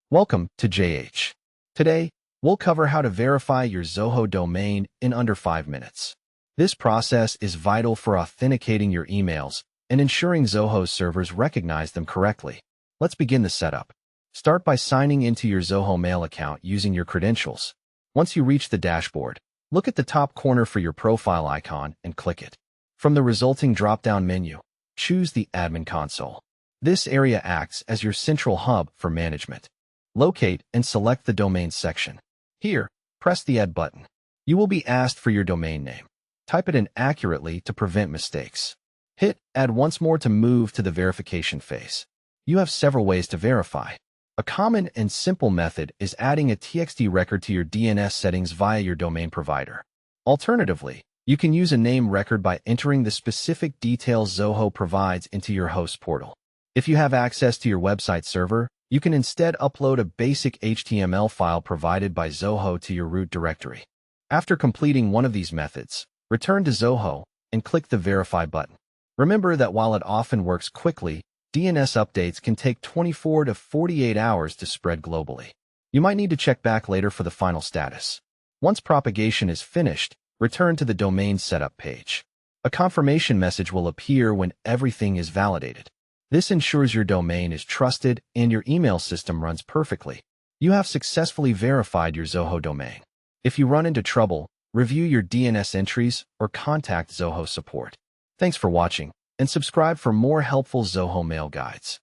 Welcome to JH. Today, we'll cover how to verify your Zoho domain in under 5 minutes. This process is vital for authenticating your emails and ensuring Zoho's servers recognize them correctly. Let's begin the setup. Start by signing into your Zoho Mail account using your credentials. Once you reach the dashboard, look at the top corner for your profile icon and click it. From the resulting drop-down menu, choose the Admin Console. This area acts as your central hub for management. Locate and select the Domain section. Here, press the Add button. You will be asked for your domain name. Type it in accurately to prevent mistakes. Hit Add once more to move to the verification phase. You have several ways to verify. A common and simple method is adding a TXT record to your DNS settings via your domain provider. Alternatively, you can use a name record by entering the specific details Zoho provides into your host portal. If you have access to your website server, you can instead upload a basic HTML file provided by Zoho to your root directory. After completing one of these methods, return to Zoho and click the Verify button. Remember that while it often works quickly, DNS updates can take 24 to 48 hours to spread globally. You might need to check back later for the final status. Once propagation is finished, return to the domain setup page. A confirmation message will appear when everything is validated. This ensures your domain is trusted and your email system runs perfectly. You have successfully verified your Zoho domain. If you run into trouble, review your DNS entries or contact Zoho support. Thanks for watching, and subscribe for more helpful Zoho mail guides.